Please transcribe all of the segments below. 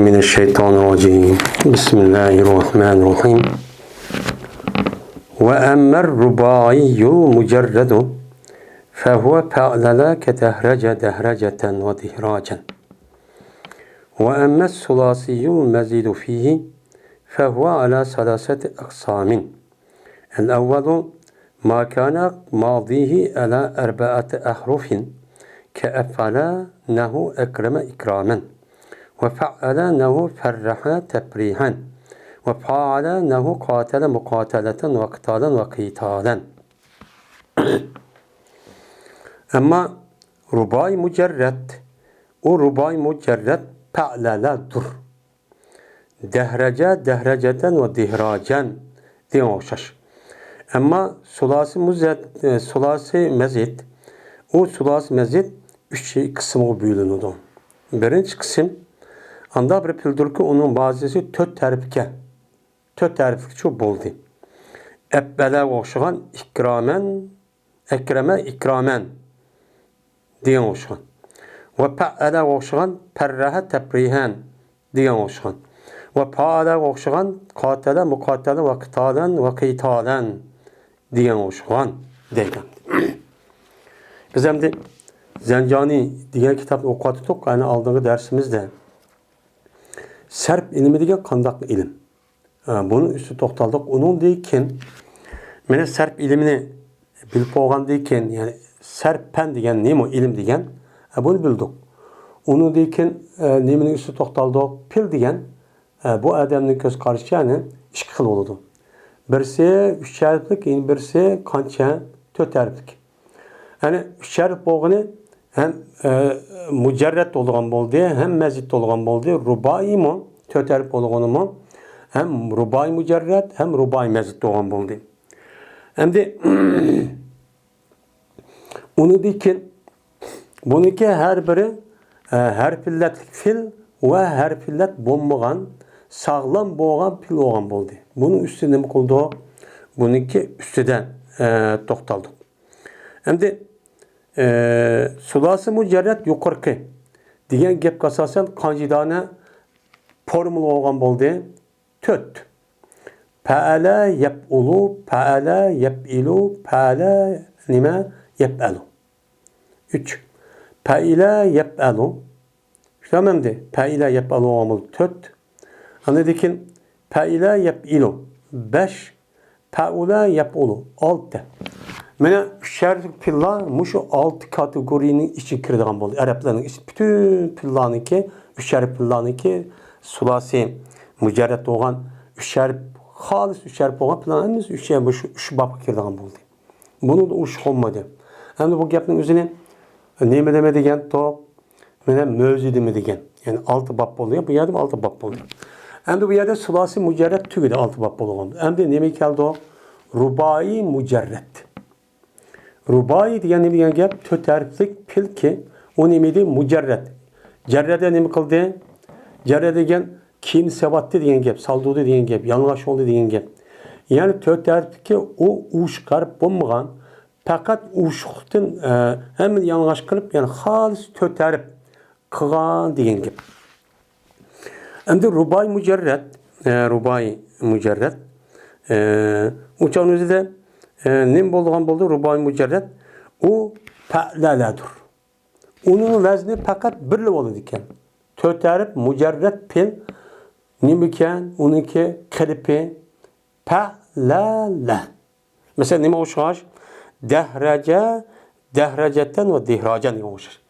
من الشيطان الرجيم بسم الله الرحمن الرحيم وأما الرباعي المجرد فهو فعلل كدهرج دهرجة ودهراجا وأما الثلاثي المزيد فيه فهو على ثلاثة أقسام الأول ما كان ماضيه على أربعة أحرف كأفعل نحو أكرم إكراما وفعل نحو فرح تفريحا وفعل نحو قاتل مقاتلة وقتالا وقتالا Ama rubai mücerred, o rubai mücerred pe'leledur. Dehrece, dehreceten ve dihracen diye okşar. Ama sulasi mezid, o sulasi mezid üç kısmı bölünüdü. Birinci kısım, anda bir pildir ki onun bazısı töt terifke çok boldu. Ebbele okşayan ikramen, ekreme ikramen diyen okşayan. Ve pe'ele okşayan perrehe teprihen diyen okşayan. Ve pa'ele okşayan katele mukatele ve kıtalen ve kıtalen diyen okşayan deyken. Biz hem de Zencani diyen kitap okuttuk. Yani aldığı dersimizde serp ilmi diye kandak ilim. Bunun üstü toxtaldık. Onun deyken mene serp ilimini bilip olgan deyken yani serpen diyen neymi ilim diyen bunu bildik. Onu deyken neyminin üstü toxtaldık. Pil diyen bu adamın göz karşı yani iki xil oldu. Birisi üç harflik, birisi kança dört harflik. Yani üç harf bolğunu hem mücerred olğan boldu, hem mezid olğan boldu. Rubai mi? Dört harf olğanı mı? Hem rubai mücerred, hem rubai mezid olğan boldu. Hem de onu deyken bununki her biri harfilletlik fil ve harfillet bolmagan sağlam bolğan pil olğan boldu. Bunun üstüne mi kıldı? Bununki üstüden toxtaldık. Hem de sulası mücerred yukarı diyen gep kasasen kancidane formül olğan boldu. Töt. Pe'ele yep'ulu, pe'ele yep'ilu, pe'ele nime yep'elu. 3. Pe'ile yep'elu. Tamam de. Pe'ile yep'elu olmalı. Töt. Anladıkın pe'ile yep'ilu. 5. Pe'ule yep'ulu. 6. Mene şerh pilla muşu 6 kategorinin içi kirdiğen boldu. Arapların bütün pillanınki, şerh pillanınki sulasi mücerred olğan şerh halis şerh olğan pillanımız üç bab kirdiğen boldu. Bunu da uş olmadı. Hem de bu gapning üzerine neyme deme degen to mene mövzi deme degen. Yani 6 bab oluyor. Bu yerde 6 bab oluyor. Hem de bu yerde sulasi mücerred tügede 6 bab olğan. Hem de neme keldi o? Rubai mücerred. Rubai diyen ne diyen gap? Töt harflik pil ki o nemedi mücerred. Cerrede nemi kıldı? Cerrede degen kim sebattı diyen gap, saldığı diyen gap, yanlış oldu diyen gap. Yani töt harflik ki o uşkar bulmagan fakat uşuktan hemen yanlış kılıp yani halis töt harf kıgan diyen gap. Hem de rubai mücerred uçağın özü de nem bolğan boldu rubai mücerred o pe'leledir. Onun vezni fakat birli olur diken. Töt harf mücerred pil nimiken onunki kelipi pe'lele. Mesela nime oşğaş? Dehrece, dehreceten ve dihracen nime oşğaş.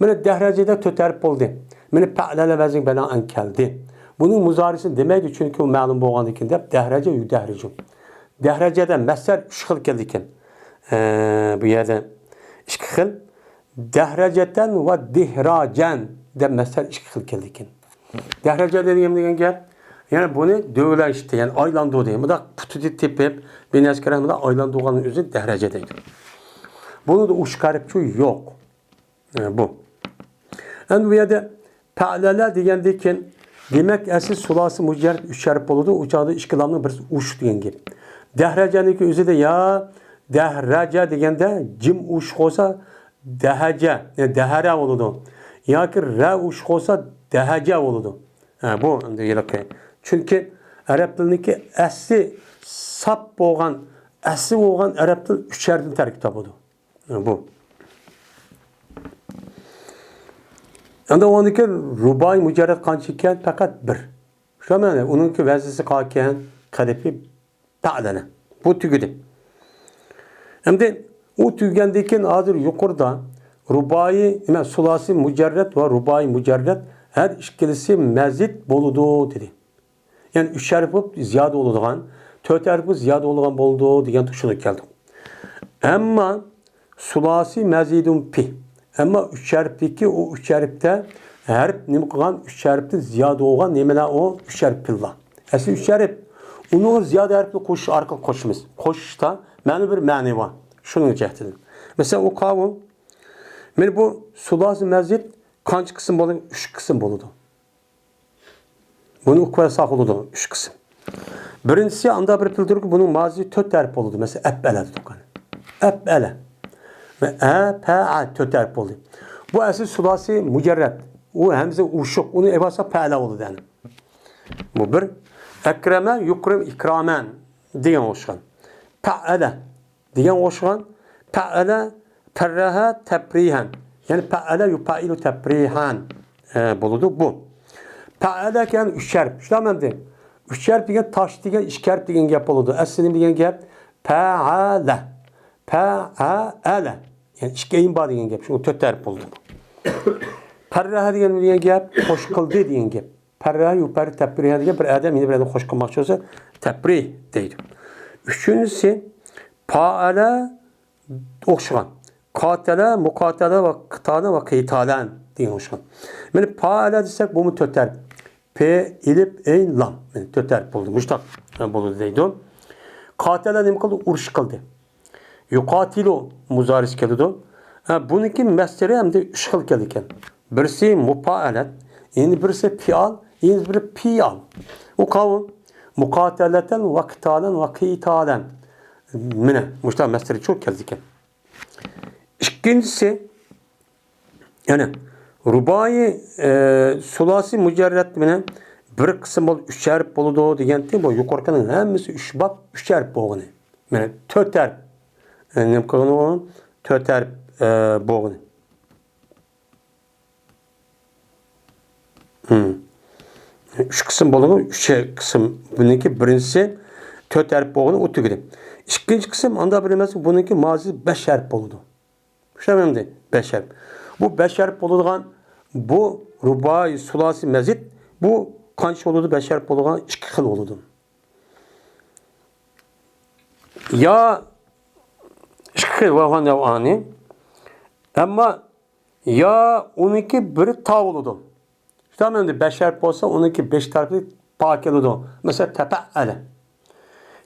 Mene dehrecede töt harf boldu. Mene pe'lele vezni belan keldi. Bunun muzarisi demeydi çünkü o ma'lum bolğan dikinde dehrece yüdehrecun. Dehreceden mesel üç xil keldiken bu yerde iki xil dehreceten ve dihracen de mesel iki xil keldiken. Dehrece dediğim degen gap yani bunu dövülen işte yani aylandı diye. Bu da putu tipip beni eskeren da aylandı olanın özü dehrece değil. Bunu da uçkarıpçı yok. Bu. Yani bu yerde pe'lele diyen deken demek esil sulası mücerred üç harf oldu. Uçağda işkilamlı bir uç diyen gibi. Dehreceniki özü de ya dehrece degende cim uç olsa dehece yani dehere oldu. Ya ki re uç olsa dehece oldu. Bu yılki. Çünkü Arap dilindeki asli sap olan, asli olan Arap dil üçerden terkip budu. Bu. Anda ondaki rubai mücerred kançiken fakat bir. Şu an onunki vazisi kalken kalepi ta'dana. Bu tügüdü. Hem de o tügendeki hazır yukarıda rubai, sulasi mücerred ve rubai mücerred her işkilisi mezit boludu dedi. Yani üç harfi ziyade oluduğun, dört harfi ziyade oluğan boldu degan tuşunu geldi. Ama sulasi mezidun pi. Ama üç harfdeki o üç harfte harf nima qilgan üç harfde ziyade olgan nemeler o üç harf pilla. Asli üç harf onu ziyade harfle qo'shish orqali qo'shimiz. Qo'shishda ma'ni bir ma'ni bor. Shuning jihatidan. Mesela o kavim men bu sulasi mazid qancha qism bo'ladi? 3 qism bo'ladi. Buni o'qisa bo'ladi 3 qism. Birinchisi anda bir bildirki bunun mazi 4 harf bo'ladi. Mesela af'ala degan. Af'ala. Ve a 4 harf bo'ladi. Bu asli sulasi mujarrad. O hamza uşuq. Onu evasa fa'ala bo'ladi yani. Bu bir akrama yukrim ikraman degan o'xshagan. Fa'ala degan o'xshagan. Fa'ala farraha tabrihan. Yani fa'ala yufailu tabrihan bo'ladi bu. Fa'ala kan 3 harf. Tushunamdi. 3 harf degan tosh degan 2 harf degan gap bo'ladi. Aslida degan gap fa'ala. Fa'ala. Yani 2 ayin bor degan gap. Shu 4 harf bo'ldi. Farraha degan gap xo'sh qildi degan gap. Farraha yufailu tabrihan degan bir odam meni bilan xo'sh qilmoqchi bo'lsa tabrih deydi. Üçüncüsü fa'ala o'xshagan. Qatala, muqatala va qitala va qitalan degan o'xshagan. Mana fa'ala desak bu 4 harf. P, ilib, ayn, lam. Mana 4 harf bo'ldi. Mushtaq bo'ldi deydi. Qatala nima qildi? Urush qildi. Yuqatilu muzaris keldi. Buniki masdari hamda 3 xil keldi ekan. Birisi mufa'alat, endi birisi fi'al, endi biri fi'al. O qavm muqatalatan va qitalan va qitalan. Mana mushtaq masdari çok keldi ekan. İkincisi yani rubai sulasi mücerred bilen bir kısım bol 3 harf boludu degende bu yuqorqining hammasi 3 bab 3 harf bo'lgani. Mana 4 harf. Nima qilgan 4 harf bo'lgani. 3 kısım bo'ladi, 3 kısım buniki birincisi 4 harf bo'lgani o tugidi. İkinci kısım anda bilemez buniki mazi 5 harf bo'ladi. Şöyle 5 harf. Bu 5 harf bo'ladigan bu rubai sulasi mazid bu qancha bo'ladi 5 harf bo'ladigan 2 xil bo'ladi. Ya 2 xil bo'lgan ani ama ya 12 biri ta bo'ladi. Tamam endi 5 harf bo'lsa 12 5 tarafli pa keladi. Mesela tafa'ala.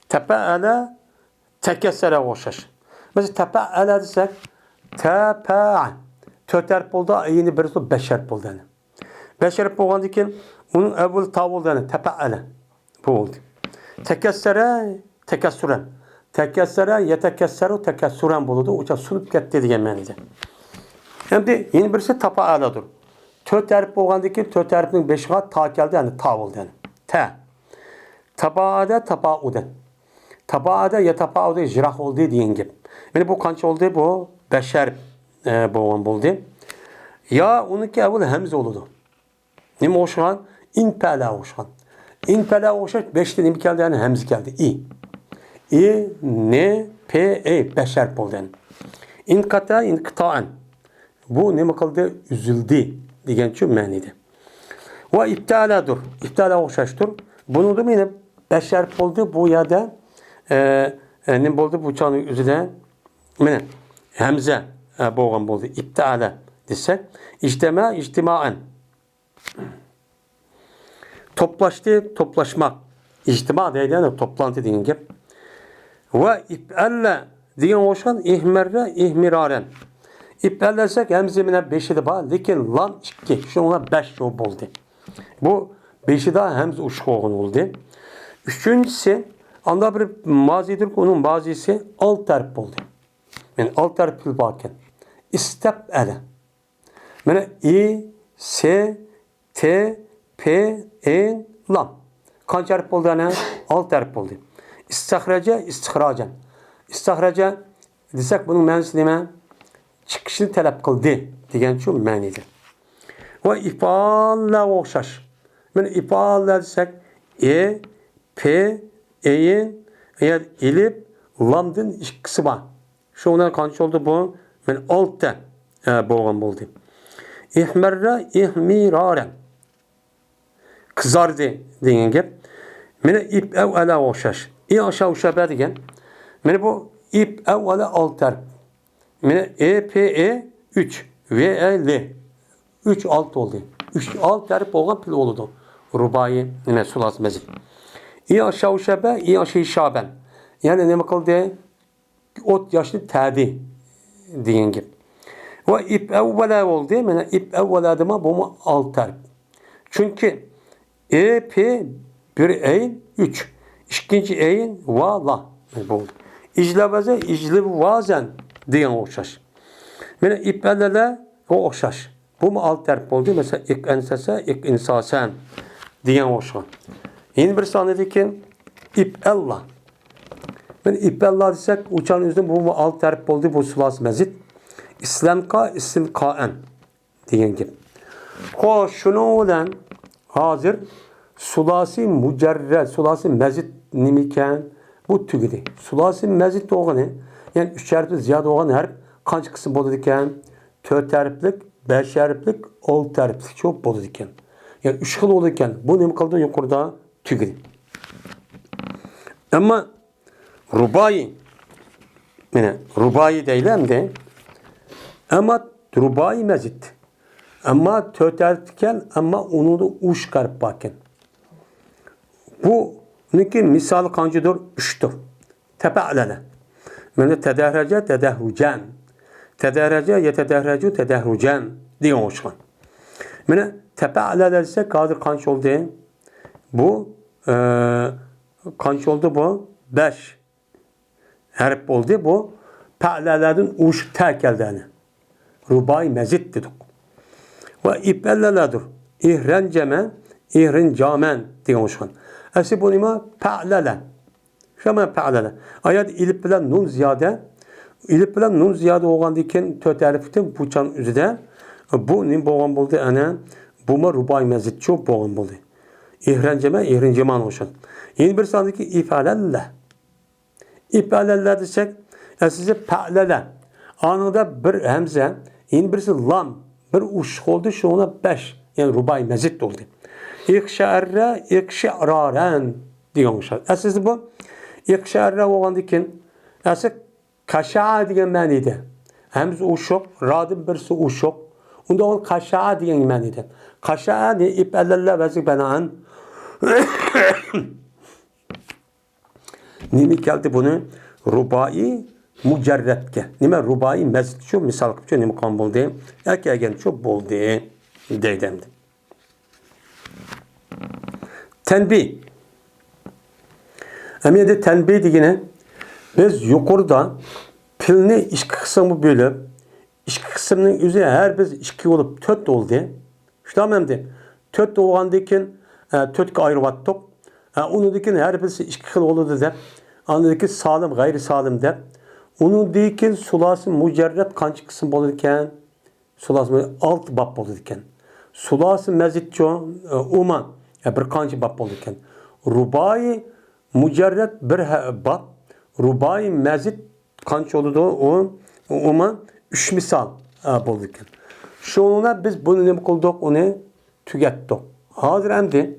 Tafa'ala takassara o'xshash. Mesela tafa'ala desak tafa'a 4 harf bo'ldi, yeni birisi 5 harf bo'ldi. 5 harf bo'lgandan keyin uning avval ta bo'ldi, tafa'ala bo'ldi. Takassara takassuran. Takassara yatakassaru takassuran bo'ladi. O'sha sunib ketdi degan ma'noda. Endi yeni birisi tafa'aladir. 4 harf bo'lgandan keyin 4 harfning 5'ga ta keldi, ya'ni ta bo'ldi. Ta. Taba'ada taba'udan. Taba'ada yatafa'uda ijroh oldu degan gap. Mana bu qancha oldu bu? 5 harf bo'lgan bo'ldi. Ya uniki avval hamza bo'ladi. Nima o'xshagan? Infala o'xshagan. Infala o'xshash 5 ta nima keldi? Ya'ni hamza keldi. I, ne, p, e 5 harf bo'ldi. İnkata, inqita'an. Bu nima qildi? Üzüldü degan shu ma'noda. Va ibtaladur. İptala o'xshashdir. Buni da meni 5 harf bo'ldi. Bu yerda nima bo'ldi? Bu cho'ning o'zida mana hamza bo'lgan bo'ldi. İptala desek ictima'an. Toplaştı, toplaşmak. İctima deyilən toplantı degan gap. Va if'alla degan o'xshagan ihmarra ihmiraren. İpəllərsək həmzə minə 5'i de var. Lakin lam 2. Şuna 5 yol oldu. Bu 5'i de həmzə uşaq olğun oldu. Üçüncüsü anda bir mazidir ki onun mazisi alt harf oldu. Yani alt harf bil bakın. İstəbələ. Mənə i, s, t, P, en, lam. Kaç harf oldu ana? 6 harf oldu. İstihraca, istihracen. İstihraca desek bunun manası nima? Chiqishni talab qildi degan shu ma'nida. Va ifalla o'xshash. Mana ifalla desak P, eyin, eğer elif, lamdan ikkisi bor. Shundan qancha oldu bu? Mana 6 bo'lgan bo'ldi. İhmarra, ihmiraren. Kızardı degan gap. Mana ip avvala o'xshash. Aşağı o'xshab degan. Mana bu ip avvala 6 harf. Mana E 3 V L 3 6 oldu. 3 6 harf bo'lgan pil oldu. Rubai nima sulas mazid. Aşağı şabe, aşağı şaben. Yani nima qildi? Ot yaşlı tadi degan gap. Ve ip evvela oldu. Mana ip evvela dema bu 6 harf. Çünkü P bir eyn 3. İkinci eyn va la oldu. İclavaze icliv vazen degan o'xshash. Mana ipalala o o'xshash. Bu mu 6 harf oldu? Mesela ik ensese, ik insasen degan o'xshash. Yeni bir sanedeki ip Allah. Ben ip Allah desek uçan üzerinde bu 6 harf oldu. Bu sulas mezit. İslamka, istilkaen degan gap. Xo'sh, shuni bilan hozir sulasi mujarrad, sulasi mazid nima ekan? Bu tugidi. Sulasi mazid o'g'ini, ya'ni 3 harfli ziyoda bo'lgan harf qancha qism bo'ladi ekan? 4 harflik, 5 harflik, 6 harflik cho'p bo'ladi ekan. Ya'ni 3 xil bo'ladi ekan. Bu nima qildi? Yuqorida tugidi. Ammo rubai, mana rubai deylamda, ammo rubai mazid. Ama 4 harfken ama onu da uç karp bakın. Bu niki misal kancıdır 3'tür. Tepe'lele. Yani tedahraca tedahrucen. Tedahraca yetedahracu tedahrucen diye oluşan. Yani tepe'lele ise kadir kaç oldu? Bu kaç oldu bu? 5 harf oldu bu. Pe'lelerin uç tek eldiğini. Rubai mezit dedik. Ve ipelleladır. İhrenceme, ihrincamen diye oluşan. Esi bu nima pe'lele. Şama pe'lele. Ayet ilip bilen nun ziyade. İlip bilen nun ziyade olan diken töt harfitin buçan üzere. Bu nim boğan buldu ana. Buma rubai mezit çok boğan buldu. İhrenceme, ihrincaman oluşan. Yeni bir sandıki ifalelle. İfalelle desek. Esize pe'lele. Anında bir hemze. Yeni birisi lam. Bir uç oldu şu ona 5. Yani rubai mezit oldu. İkşarra, ikşararen diyormuşlar. Esas bu. İkşarra olan diken esas kaşa diyen manide. Hemze uşuk, radın birisi uşuk. Onda on kaşa diyen manide. Kaşa ne ipellerle vezik benan. Nimi geldi bunu? Rubai mucerretke. Nime rubai mezit şu misal kıpçı nime kan buldu. Erkeğen çok buldu. Deydemdi. Tenbih. Emiyede tenbih diyene biz yukarıda pilni iki kısmı bölüp iki kısmının üzerine her biz iki olup 4 oldu. İşte emdi. 4 olgandayken 4'e ayırvattık. Onu diken her birisi iki kıl oldu dep. Anladaki salim gayri salim dep. Onun deyken sulası mucerret kaç kısım bolurken sulası 6 bab bolurken sulası mezitço uman bir kaç bab bolurken rubai mucerret bir bab rubai mezit kaç oldu o uman 3 misal bolurken şuna biz bunu ne kıldık onu tügettik. Hazır endi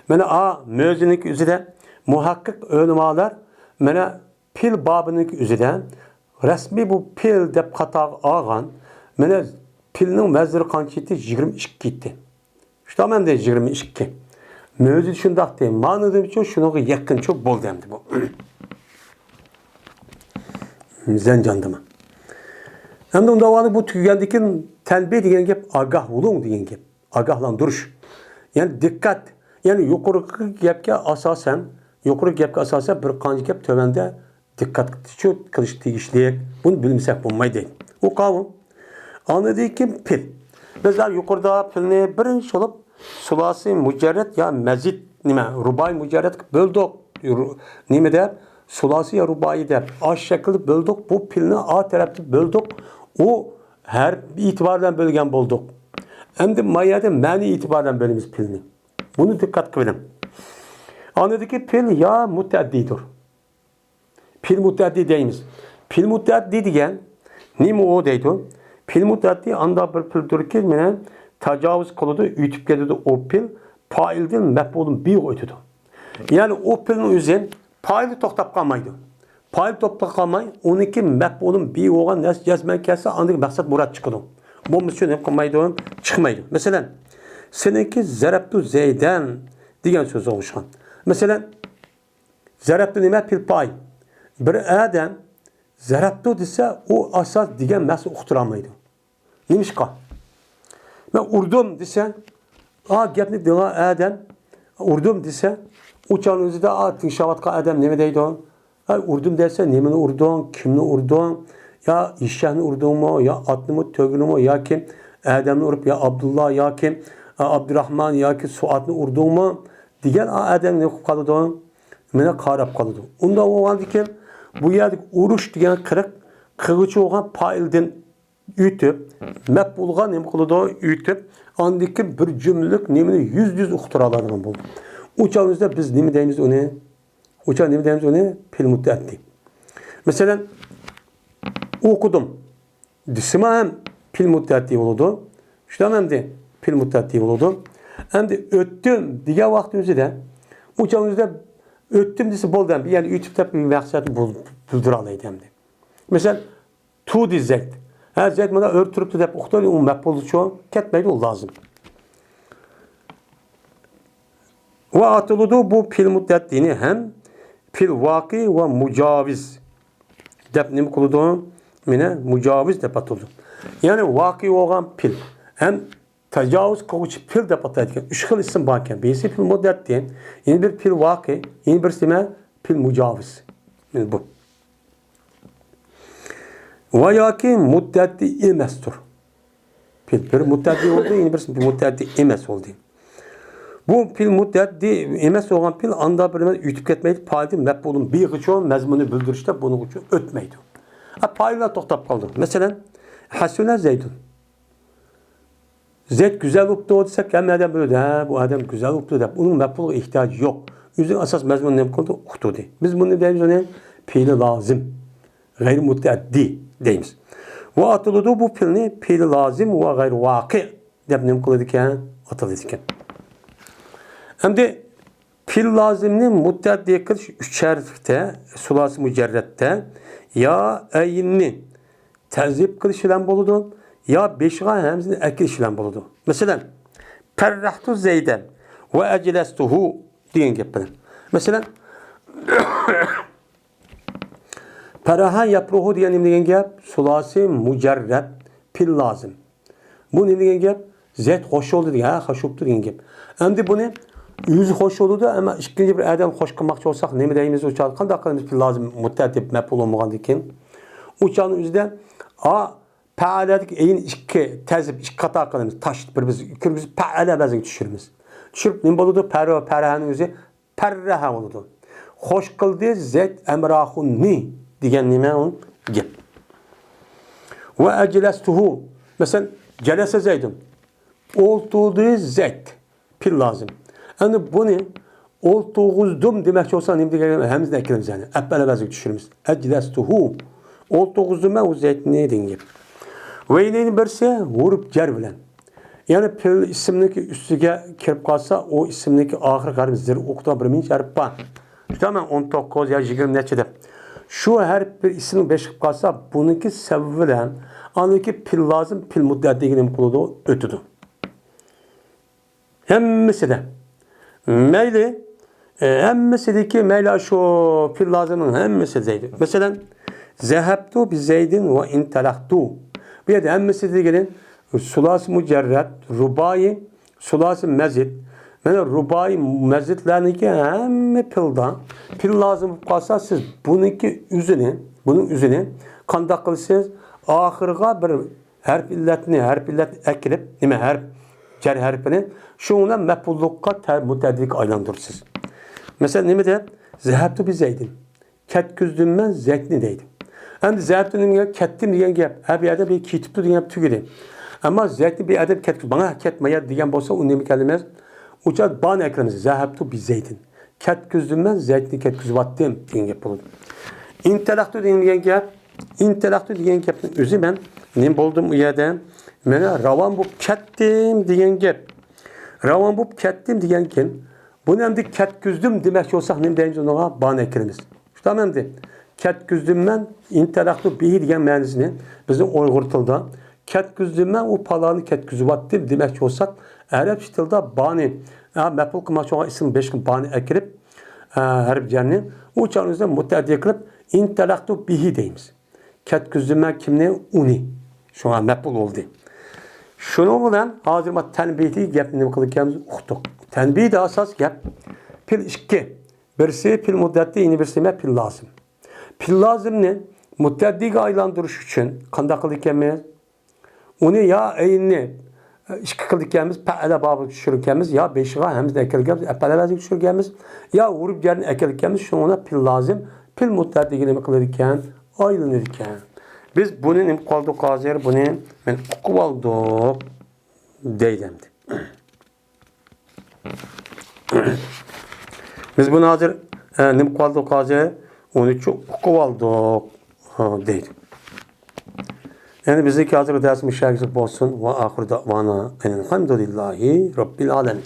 mana müezzinlik üzere muhakkik ulemalar mana pil babının üzerinde resmi bu pil dep qataq alğan mana pilning maziri qanchiti 22 gitti. İşte men de 22. Mövzu şundaq de ma'nodim üçün şunuğa yaqin çok bo'ldi endi bu. Zanjandima. Endi unda vali bu tugagandikin tanbih degan gap agah bo'ling degan gap. Agahlantirish. Yani dikkat. Yani yuqorqi gapga asosan bir qancha gap tövende dikkat qilish tegishli. Bunu bilmasak bo'lmaydi. O qavm anladı ki pil. Bizler yukarıda pilni birinchi olib sulasi mujarret ya mezit nime rubai mujarret böldük nime de sulasi ya rubai de aş şekilde böldük bu pilni a tarafta böldük o her itibardan bölgen bulduk. Endi mayada mani itibardan bölümüz pilni. Bunu dikkat kılın. Anladık ki pil ya mutaddidir. Pil mutaddi deyimiz. Pil mutaddi degan nima o deydi? Pil mutaddi anda bir pildir ki mene tacavüz kılıdı, ütüp geldi o pil failden mef'ulun bir ötüdü. Yani o pilin özü faili toktap kalmaydı. Fail toktap kalmay, 12 mef'ulun bir olan nes cezmen kelse andık maksat murat çıkıdı. Bu misyon hep kalmaydı, çıkmaydı. Mesela seninki zarabtu zeyden degan söz oluşkan. Mesela zarabtu nima pil pay. Bir adam zarabtu dese o asas degan nasıl uqtiramaydı. Nimişka? Ben urdum dese, gapni dinga adam urdum dese, uçan özü de tinşavatka adam nime deydi o? Urdum dese nimini urdun, kimni urdun, ya işyahni urdun mu, ya atını mı, tögünü mü, ya kim adamni urup, ya Abdullah, ya kim Abdurrahman, ya ki Suatni urdun mu, diyen adam ne kalıdı? Mene karab kalıdı. Onda o an diken, bu yerdik uruş diyen kırıcı olan pailden ütüp, mef'ulga nima qiladi ütüp, andiki bir cümlelik nimani yüz uqtira oladigan bo'ldi. O'chamizda biz nima deymiz uni? O'cha nima deymiz uni? Pil mutaddi. Masalan, o'qidim. Desima ham pil mutaddi bo'ladi. Shundan ham de pil mutaddi bo'ladi. Endi o'tdim degan vaqt o'zida o'chamizda o'tdim desa bo'ldi ham, ya'ni ütüp deb bir maqsad bildira oladi ham. Masalan, tu dizakt. Zayd bana örtürüp de hep uqtali o mef'ul şu ketmeydi o lazım. Ve atılıdı bu pil muddettini hem pil vaki ve mucaviz dep nim kılıdı mine mucaviz dep atıldı. Yani vaki olan pil hem tecavüz kovuç pil dep atıldı. Üç xil isim varken birisi pil muddetti, yeni bir pil vaki, yeni bir sime pil mucaviz. Yani bu. Veya ki muddetli emestir. Bir muddetli oldu, yeni bir muddetli emes oldu. Bu pil muddetli emes olan pil anda bir ütüp ketmeydi, paydı mef'ulun bir gıçı mezmunu bildirişte bunu gıçı ötmeydi. Payla toktap kaldı. Mesela Hasune Zeydun. Zeyd güzel oldu o desek gelmeden böyle bu adam güzel oldu da bunun mef'ula ihtiyacı yok. Yüzün asas mezmunu ne oldu? Uktudu. Biz bunu deriz ona pili lazım. Gayri muddetli deyimiz. Ve atılıdı bu pilni pil lazım ve gayr vaki debnim kılıdıken atılıdıken. Hem de pil lazımni muddetli kılış üç harfte sulası mücerrette ya eyinni tezip kılış ile buludu ya beşga hemzini ekiliş ile buludu. Mesela perrahtu zeyden ve ecelestuhu diyen gibi. Mesela Peraha yapruhu diye nimligen gap sulasi mucerret pil lazım. Bu nimligen gap zet hoş oldu diye hoş oldu diye gap. Endi bunu yüz hoş oldu da ama ikinci bir adam hoş kılmakçı olsak nemi deyimiz uçağı qanday qilamiz pil lazım muttadib mef'ul olmagan diken. Uçağın üzerinde pa'aladik eyin ikki tezib ikki qata qilamiz taş bir biz pa'ala bazı düşürümüz. Düşürüp nima bo'ladi? Parahanın özü perraha oldu. Hoş kıldı zet emrahunni diyen nime on gep. Ve ecelestuhu. Mesela celese Zeydun. Oltuğdu Zeyd. Pil lazım. Yani bunu oltuğuzdum demek olsa ne diyeceğim? Hemzine eklemiş yani. Ebbele bezik düşürmüş. Ecelestuhu. Oltuğuzdum ben o Zeyd ne diyeyim? Ve yine birisi vurup cer bilen. Yani pil isimdeki üstüge kirip kalsa o isimdeki ahir garibizdir. Okuta bir minç erpa. Tamam 19 ya 20 neçede. Şu her bir isim beşik kalsa bununki sebebiyle andaki pil lazım pil muddetli ilgili kuludu ötüdü. Hemmisi de meyli hemmisi de ki meyla şu pil lazımın hemmisi deydi. Mesela zehebtu bi zeydin ve intelaktu. Bir de hemmisi de gelin sulası mücerret, rubai, sulası mezid. Yani rubai mezitlerindeki hem pildan pil lazım kalsa siz bunun üzerine kandak kılsınız ahırga bir harf illetini ekilip nime harf cer harfini şuna mef'ullukka mutaddik aylandırırsınız. Mesela ne de zehebtu bi zeydin. Ketküzdüm ben zeytni deydim. Endi zehebtu nimge kettim diyen gap. Abi yerde bir kitiptu diyen tügüdü. Ama zeytni bir adep ketküz. Bana ketmeye diyen bolsa o nemi kelimez. Uçak bana eklemez. Zehebtu bi zeydin. Ketküzdüm ben zeytni ketküzü vattım diyen gap olur. İntelektu diyen gap. İntelektu diyen gapın özü ben ne buldum uyada. Mene ravan bu kettim diyen gap. Ravan bu kettim diyen kim? Bunu hem de ketküzdüm demek olsak ne deyince ona bana eklemez. Tamam hem de ketküzdüm ben intelektu bihi diyen mənisini bizim Uyghur tilda ketküzdüm ben o palanı ketküzü vattım demek olsak Arap tilda bani meful kılmak çoğu isim 5 gün bani ekirip harf cenni o çağınızda mutaddi ekirip intelektu bihi deyimiz. Ketküzdüm ben kimne? Uni. Şu an meful oldu. Şunu bilen hazır ma tenbihi gapni kılırken uqtuq. Tenbih de asas gap. Pil iki. Birisi pil muddetli, yeni birisi pil lazım. Pil lazım ne? Muddetli aylandırış için kanda kılırken onu ya eyni iki kılırken pe'ele babı düşürürken ya beşiğe hem de ekilirken pe'ele lazım düşürürken ya vurup gelin ekilirken şuna pil lazım. Pil muddetli yeni kılırken aylanırken. Biz bunun imkaldı kazir bunu ben okuvaldık deylemdi. Biz bunu hazır imkaldı kazir onu çok okuvaldık deydi. Yani bizdeki hazır dersim şerhisi olsun ve ahir davana elhamdülillahi rabbil alemin.